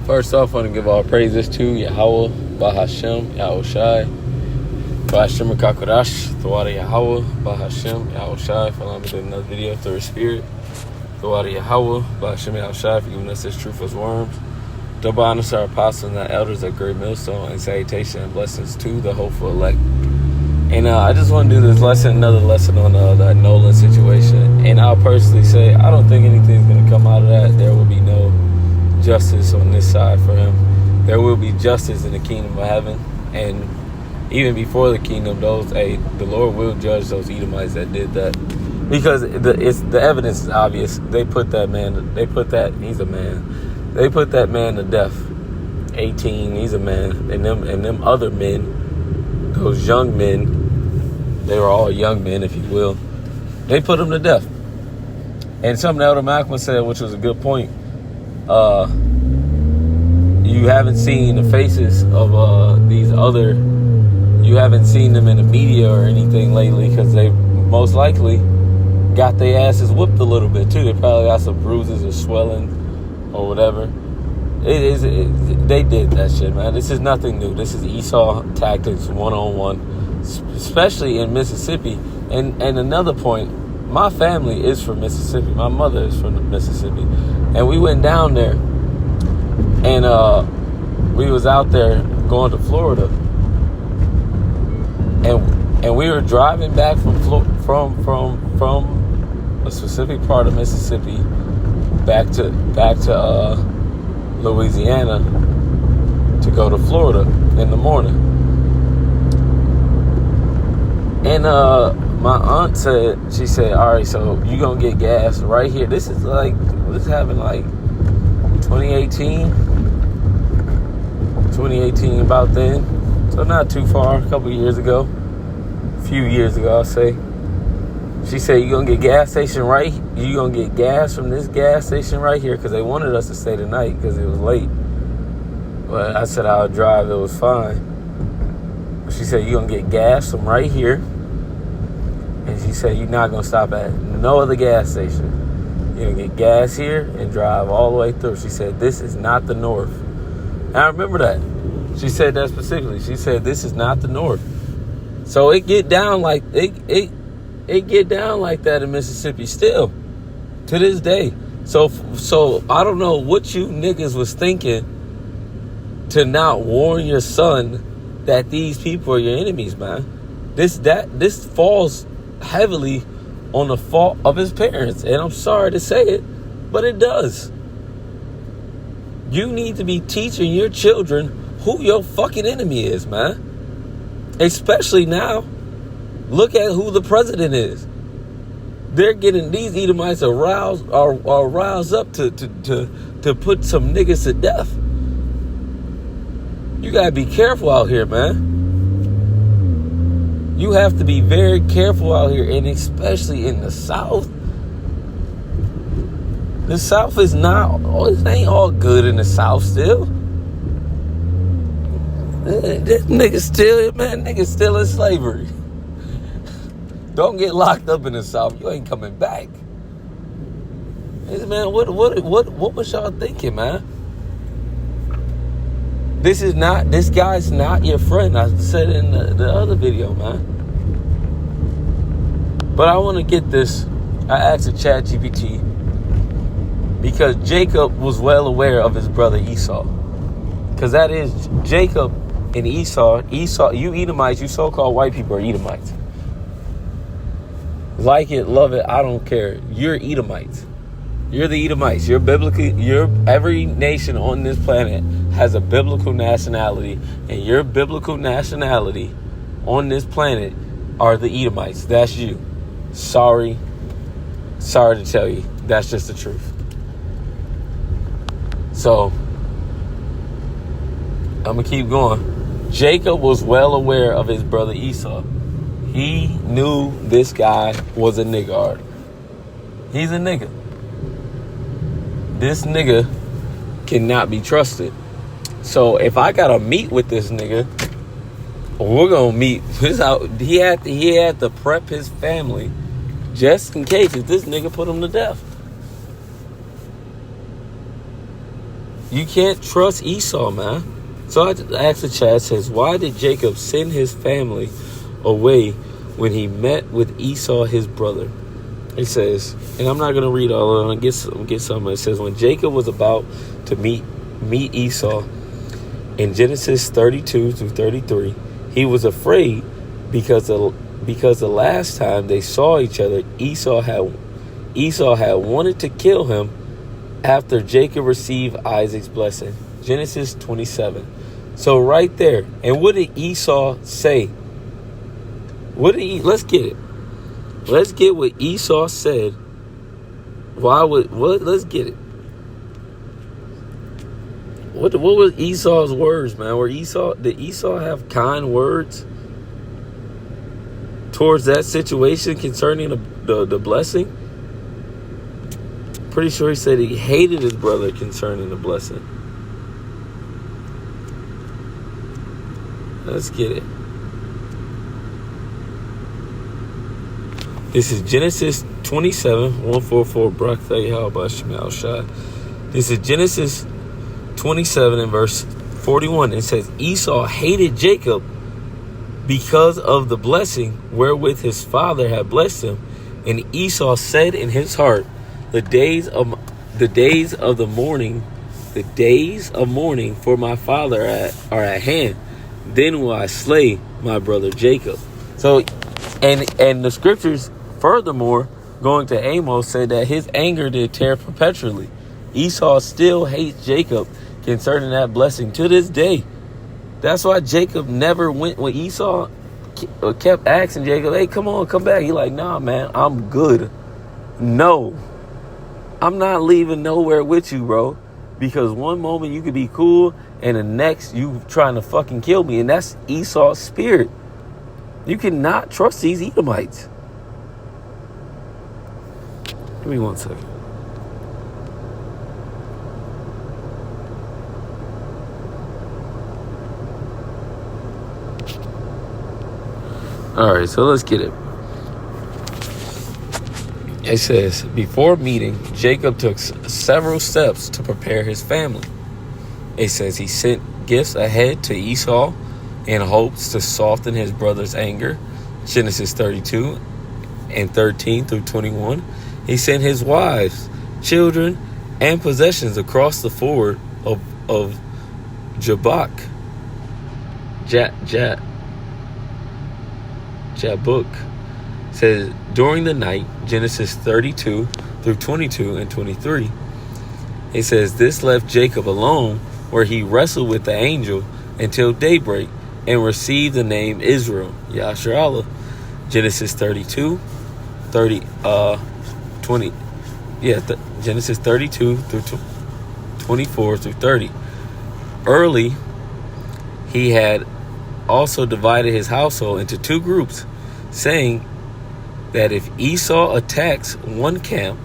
First off, I want to give all praises to Yahweh, Bahashem, Yahushai, Bahashem Kakurash, Thawada Yahweh, Bahashem, Yahushai, for allowing me to do another video through His Spirit. Thawada Yahweh, Bahashem, Yahushai, for giving us this truth as worms. Double honors to our apostles and our elders at Great Millstone, and salutation and blessings to the hopeful elect. And I just want to do this lesson, another lesson on that Nolan situation. And I'll personally say, I don't think anything's going to come out of that. There will be no justice on this side for him. There will be justice in the kingdom of heaven, and even before the kingdom, the Lord will judge those Edomites that did that, because the evidence is obvious. He's a man. They put that man to death. 18, he's a man, and them other men, those young men, they were all young men, if you will. They put him to death. And something Elder Malcolm said, which was a good point. You haven't seen the faces of these other. You haven't seen them in the media or anything lately, because they most likely got their asses whooped a little bit too. They probably got some bruises or swelling or whatever. They did that shit, man. This is nothing new. This is Esau tactics 101, especially in Mississippi. And another point, my family is from Mississippi. My mother is from Mississippi. And we went down there, and we was out there going to Florida. And we were driving back from a specific part of Mississippi back to Louisiana to go to Florida in the morning. And my aunt said, she said, all right, so you gonna get gas right here. This happened like 2018, about then. So not too far, a couple years ago. A few years ago, I'll say. She said, you gonna get gas from this gas station right here, because they wanted us to stay the night because it was late. But I said I'll drive, it was fine. She said, you gonna get gas from right here. And she said, you're not gonna stop at no other gas station. You're gonna get gas here and drive all the way through. She said, this is not the North. And I remember that. She said that specifically. She said, this is not the North. So it get down like that in Mississippi still to this day. So I don't know what you niggas was thinking to not warn your son that these people are your enemies, man. This falls heavily on the fault of his parents, and I'm sorry to say it, but it does. You need to be teaching your children who your fucking enemy is, man. Especially now. Look at who the president is. They're getting these Edomites are roused up to put some niggas to death. You gotta be careful out here, man. You have to be very careful out here, and especially in the South. The South is not. It ain't all good in the South still. This nigga's still in slavery. Don't get locked up in the South. You ain't coming back. Man, what was y'all thinking, man? This guy's not your friend. I said in the other video, man. But I want to get this. I asked the ChatGPT, because Jacob was well aware of his brother Esau. Because that is Jacob and Esau, you Edomites, you so-called white people are Edomites. Like it, love it, I don't care. You're Edomites. You're the Edomites. Every nation on this planet has a biblical nationality, and your biblical nationality on this planet are the Edomites. That's you. Sorry to tell you. That's just the truth. So, I'm going to keep going. Jacob was well aware of his brother Esau. He knew this guy was a niggard. He's a nigga. This nigga cannot be trusted. So if I gotta meet with this nigga, we're gonna meet. He had to prep his family just in case if this nigga put him to death. You can't trust Esau, man. So I asked the chat, says, why did Jacob send his family away when he met with Esau, his brother? It says, and I'm not going to read all of it. I'm get some. It says, when Jacob was about to meet Esau in Genesis 32 through 33, he was afraid because the last time they saw each other, Esau had wanted to kill him after Jacob received Isaac's blessing. Genesis 27. So right there. And what did Esau say? Let's get it. Let's get what Esau said. Let's get it. What was Esau's words, man? Did Esau have kind words towards that situation concerning the blessing? Pretty sure he said he hated his brother concerning the blessing. Let's get it. This is Genesis 27, 144. This is Genesis 27 and verse 41. It says, Esau hated Jacob because of the blessing wherewith his father had blessed him. And Esau said in his heart, the days of mourning for my father are at hand. Then will I slay my brother Jacob. So, and the scriptures furthermore, going to Amos, said that his anger did tear perpetually. Esau still hates Jacob concerning that blessing to this day. That's why Jacob never went when Esau kept asking Jacob, hey, come on, come back. He like, nah, man, I'm good. No, I'm not leaving nowhere with you, bro. Because one moment you could be cool and the next you trying to fucking kill me. And that's Esau's spirit. You cannot trust these Edomites. Give me 1 second. All right, so let's get it. It says, before meeting, Jacob took several steps to prepare his family. It says he sent gifts ahead to Esau in hopes to soften his brother's anger. Genesis 32 and 13 through 21. He sent his wives, children, and possessions across the ford of Jabbok. Jabbok. Says during the night, Genesis 32 through 22 and 23. It says this left Jacob alone, where he wrestled with the angel until daybreak and received the name Israel, Yasharallah. Genesis 32, 20. Genesis 32 through 24 through 30. Early, he had also divided his household into two groups, saying that if Esau attacks one camp,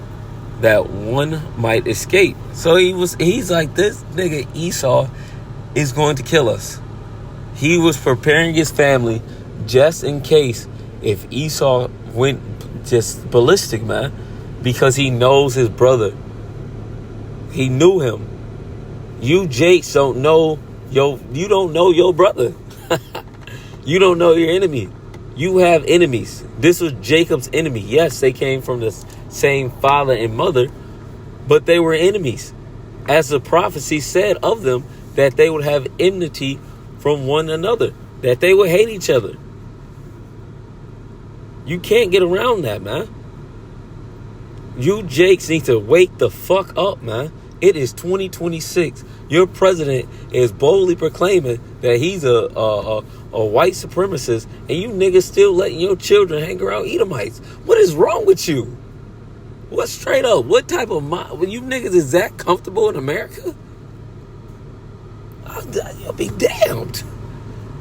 that one might escape. So he's like, this nigga Esau is going to kill us. He was preparing his family just in case if Esau went just ballistic, man, because he knows his brother. He knew him. You Jakes don't know you don't know your brother. You don't know your enemy. You have enemies. This was Jacob's enemy. Yes, they came from the same father and mother, but they were enemies. As the prophecy said of them, that they would have enmity from one another, that they would hate each other. You can't get around that, man. You Jakes need to wake the fuck up, man. It is 2026. Your president is boldly proclaiming that he's a white supremacist, and you niggas still letting your children hang around Edomites. What is wrong with you? What straight up? What type of mind? You niggas is that comfortable in America? You'll be damned.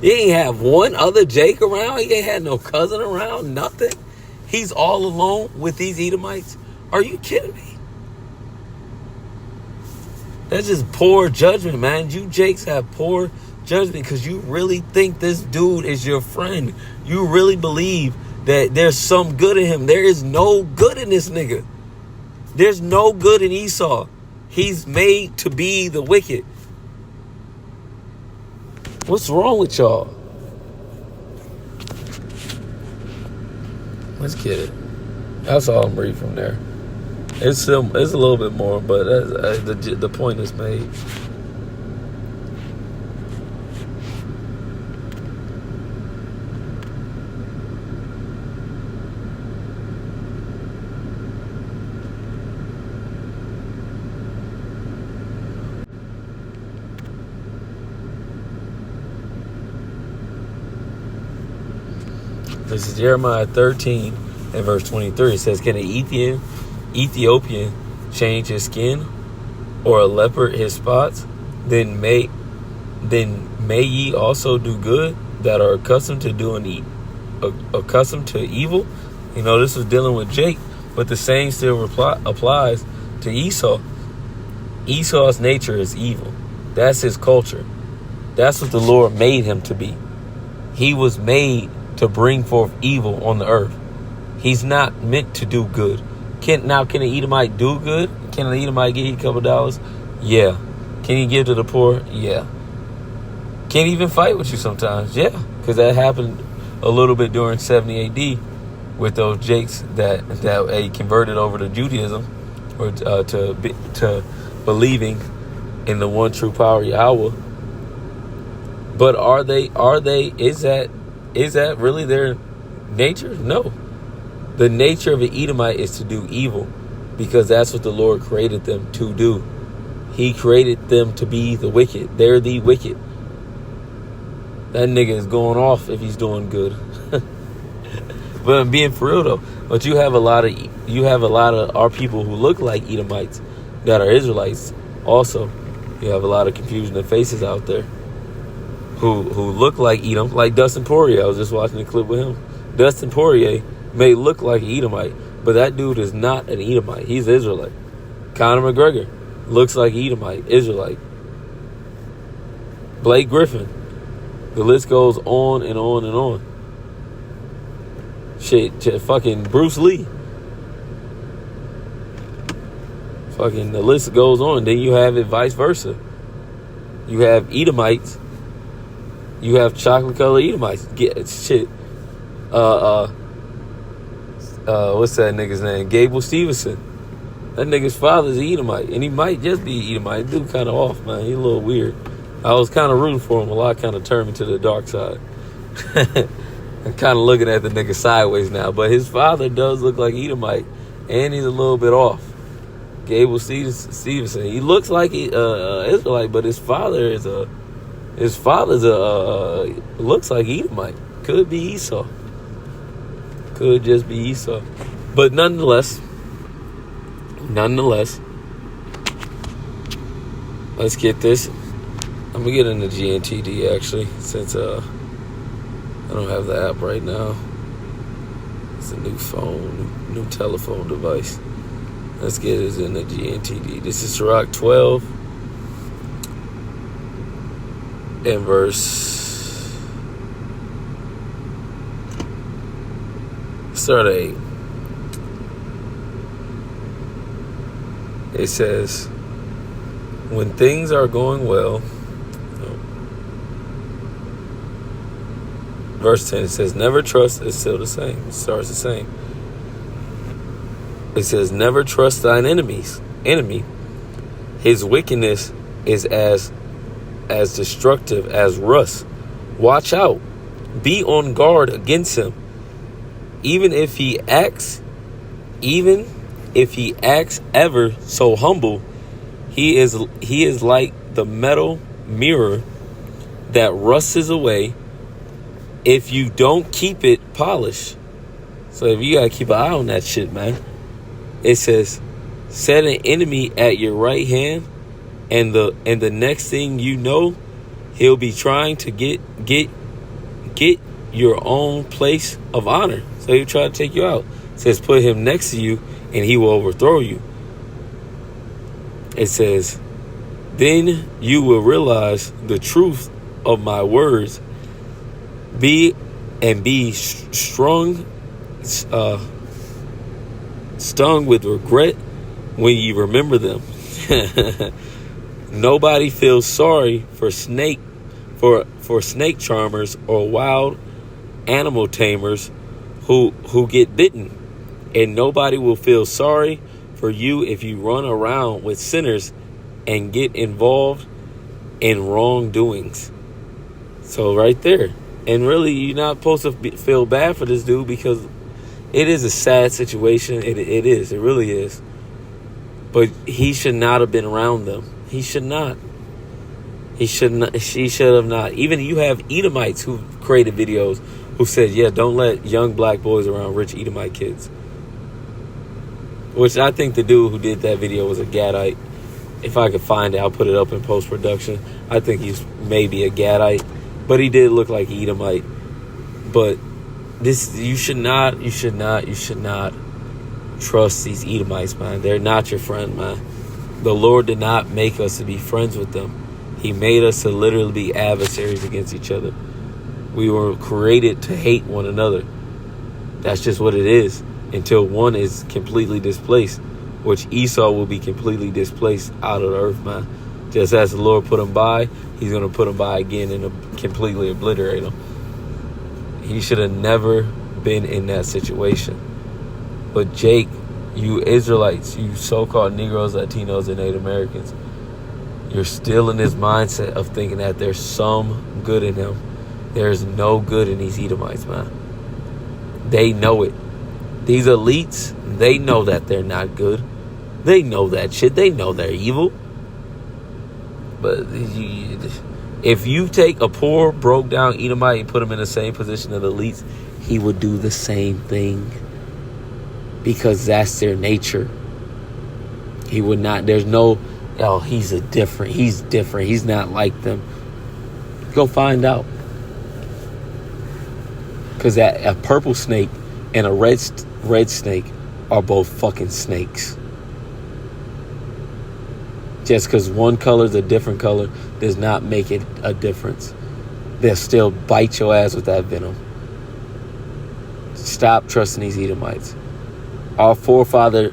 You ain't have one other Jake around. He ain't had no cousin around. Nothing. He's all alone with these Edomites. Are you kidding me? That's just poor judgment, man. You Jakes have poor judgment because you really think this dude is your friend. You really believe that there's some good in him. There is no good in this nigga. There's no good in Esau. He's made to be the wicked. What's wrong with y'all? Let's get it. That's all I'm reading from there. It's a little bit more, but the point is made. This is Jeremiah 13 and verse 23. It says, can an Ethiopian change his skin, or a leopard his spots? Then may ye also do good that are accustomed to evil. You know, this was dealing with Jake, but the same still applies to Esau. Esau's nature is evil. That's his culture. That's what the Lord made him to be. He was made to bring forth evil on the earth. He's not meant to do good. Can an Edomite do good? Can an Edomite give you a couple dollars? Yeah. Can he give to the poor? Yeah. Can he even fight with you sometimes? Yeah. Because that happened a little bit during 70 AD with those Jakes that converted over to Judaism, or to believing in the one true power Yahweh. But is that really their nature? No. The nature of an Edomite is to do evil, because that's what the Lord created them to do. He created them to be the wicked. They're the wicked. That nigga is going off if he's doing good. But I'm being for real though. But you have a lot of our people who look like Edomites that are Israelites. Also, you have a lot of confusion of faces out there who look like Edom, like Dustin Poirier. I was just watching a clip with him. Dustin Poirier may look like an Edomite, but that dude is not an Edomite. He's Israelite. Conor McGregor looks like an Edomite, Israelite. Blake Griffin. The list goes on and on and on. Shit, fucking Bruce Lee. Fucking the list goes on. Then you have it vice versa. You have Edomites. You have chocolate colored Edomites. Shit. What's that nigga's name? Gable Stevenson. That nigga's father's an Edomite, and he might just be Edomite. Dude kind of off, man. He a little weird. I was kind of rooting for him a lot, kind of turned me to the dark side. I'm kind of looking at the nigga sideways now, but his father does look like Edomite, and he's a little bit off. Gable Stevenson. He looks like Israelite, but his father's looks like Edomite. Could be Esau. Could just be Esau. But nonetheless, let's get this. I'm gonna get into GNTD actually, since I don't have the app right now. It's a new phone, new telephone device. Let's get it in the GNTD. This is Sirach 12 and verse. Start at 8. It says, when things are going well. Verse 10, it says, never trust. It's still the same. It starts the same. It says, never trust thine enemy. His wickedness is as destructive as rust. Watch out. Be on guard against him. Even if he acts ever so humble, he is like the metal mirror that rusts away if you don't keep it polished. So if you gotta keep an eye on that shit, man. It says, set an enemy at your right hand, and the next thing you know, he'll be trying to get your own place of honor. So he'll try to take you out. It says, put him next to you, and he will overthrow you. It says, then you will realize the truth of my words. Be strong, stung with regret when you remember them. Nobody feels sorry for snake charmers or wild animal tamers who get bitten. And nobody will feel sorry for you if you run around with sinners and get involved in wrongdoings. So right there. And really, you're not supposed to feel bad for this dude, because it is a sad situation. It is. It really is. But he should not have been around them. He should not. He should have not. Even you have Edomites who created videos who said, yeah, don't let young black boys around rich Edomite kids. Which I think the dude who did that video was a Gadite. If I could find it, I'll put it up in post-production. I think he's maybe a Gadite. But he did look like Edomite. But you should not trust these Edomites, man. They're not your friend, man. The Lord did not make us to be friends with them. He made us to literally be adversaries against each other. We were created to hate one another. That's just what it is. Until one is completely displaced, which Esau will be completely displaced out of the earth, man. Just as the Lord put him by, he's going to put him by again and completely obliterate him. He should have never been in that situation. But Jake, you Israelites, you so-called Negroes, Latinos, and Native Americans, you're still in this mindset of thinking that there's some good in him. There's no good in these Edomites, man. They know it. These elites, they know that they're not good. They know that shit. They know they're evil. But if you take a poor, broke down Edomite and put him in the same position of the elites, he would do the same thing. Because that's their nature. He would not, there's no, he's different. He's not like them. Go find out. Because a purple snake and a red snake are both fucking snakes. Just because one color is a different color does not make it a difference. They'll still bite your ass with that venom. Stop trusting these Edomites. Our forefather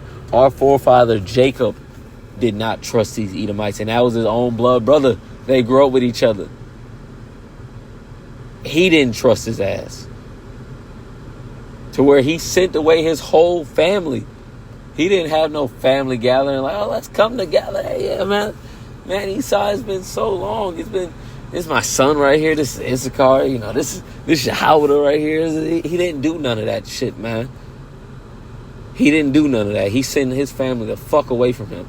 Jacob did not trust these Edomites, and that was his own blood brother. They grew up with each other. He didn't trust his ass. To where he sent away his whole family. He didn't have no family gathering like, oh, let's come together. Hey, yeah, man. Man, Esau has been so long. This is my son right here. This is Issachar. This is Yehoiada right here. He didn't do none of that shit, man. He didn't do none of that. He sent his family the fuck away from him.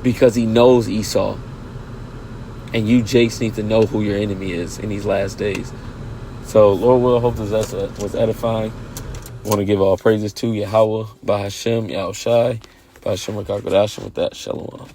Because he knows Esau. And you, Jakes, need to know who your enemy is in these last days. So, Lord will, hope this was edifying. I want to give all praises to Yahweh, Bahashem, Yahushai, Bahashem, Rakakodashim. With that, Shalom.